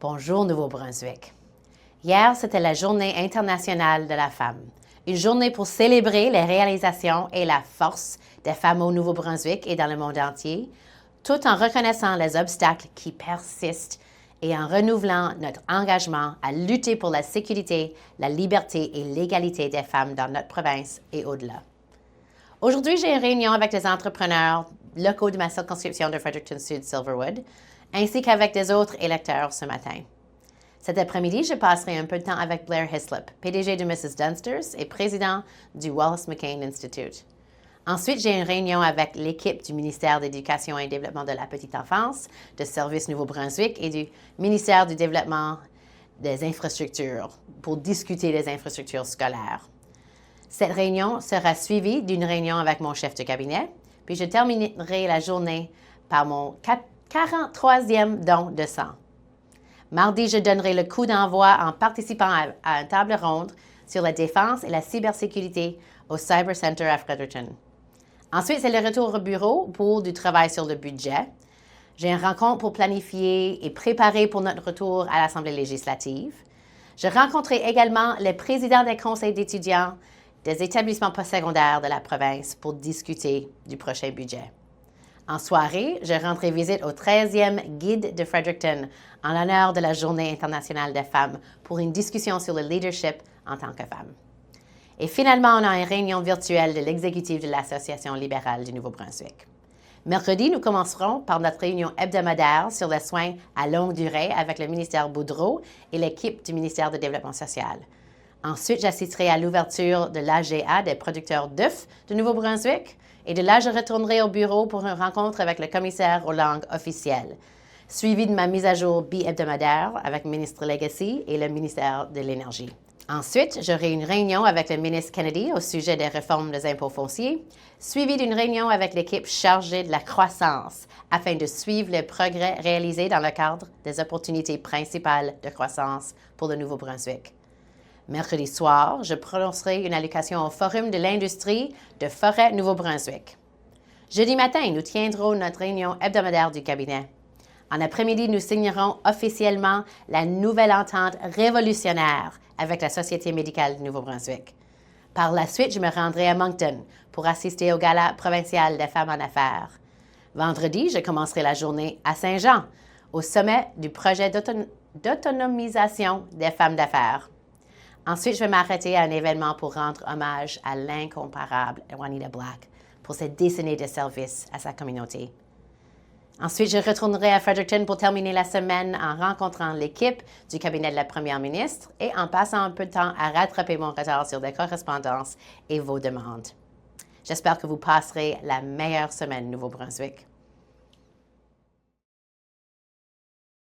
Bonjour Nouveau-Brunswick. Hier, c'était la Journée internationale de la femme. Une journée pour célébrer les réalisations et la force des femmes au Nouveau-Brunswick et dans le monde entier, tout en reconnaissant les obstacles qui persistent et en renouvelant notre engagement à lutter pour la sécurité, la liberté et l'égalité des femmes dans notre province et au-delà. Aujourd'hui, j'ai une réunion avec les entrepreneurs locaux de ma circonscription de Fredericton-Sud-Silverwood, ainsi qu'avec des autres électeurs ce matin. Cet après-midi, je passerai un peu de temps avec Blair Hislop, PDG de Mrs. Dunsters et président du Wallace McCain Institute. Ensuite, j'ai une réunion avec l'équipe du ministère de l'Éducation et du Développement de la Petite Enfance, de Service Nouveau-Brunswick et du ministère du Développement des Infrastructures pour discuter des infrastructures scolaires. Cette réunion sera suivie d'une réunion avec mon chef de cabinet, puis je terminerai la journée par mon 43e don de sang. Mardi, je donnerai le coup d'envoi en participant à une table ronde sur la défense et la cybersécurité au Cyber Center à Fredericton. Ensuite, c'est le retour au bureau pour du travail sur le budget. J'ai une rencontre pour planifier et préparer pour notre retour à l'Assemblée législative. Je rencontrerai également les présidents des conseils d'étudiants des établissements postsecondaires de la province pour discuter du prochain budget. En soirée, je rendrai visite au 13e Guide de Fredericton en l'honneur de la Journée internationale des femmes pour une discussion sur le leadership en tant que femme. Et finalement, on a une réunion virtuelle de l'exécutif de l'Association libérale du Nouveau-Brunswick. Mercredi, nous commencerons par notre réunion hebdomadaire sur les soins à longue durée avec le ministère Boudreau et l'équipe du ministère du Développement social. Ensuite, j'assisterai à l'ouverture de l'AGA des producteurs d'œufs de Nouveau-Brunswick et de là, je retournerai au bureau pour une rencontre avec le commissaire aux langues officielles, suivi de ma mise à jour bi-hebdomadaire avec le ministre Legacy et le ministère de l'Énergie. Ensuite, j'aurai une réunion avec le ministre Kennedy au sujet des réformes des impôts fonciers, suivi d'une réunion avec l'équipe chargée de la croissance afin de suivre les progrès réalisés dans le cadre des opportunités principales de croissance pour le Nouveau-Brunswick. Mercredi soir, je prononcerai une allocation au Forum de l'industrie de Forêt Nouveau-Brunswick. Jeudi matin, nous tiendrons notre réunion hebdomadaire du cabinet. En après-midi, nous signerons officiellement la nouvelle entente révolutionnaire avec la Société médicale du Nouveau-Brunswick. Par la suite, je me rendrai à Moncton pour assister au gala provincial des femmes en affaires. Vendredi, je commencerai la journée à Saint-Jean, au sommet du projet d'autonomisation des femmes d'affaires. Ensuite, je vais m'arrêter à un événement pour rendre hommage à l'incomparable Juanita Black pour ses décennies de service à sa communauté. Ensuite, je retournerai à Fredericton pour terminer la semaine en rencontrant l'équipe du cabinet de la première ministre et en passant un peu de temps à rattraper mon retard sur des correspondances et vos demandes. J'espère que vous passerez la meilleure semaine Nouveau-Brunswick.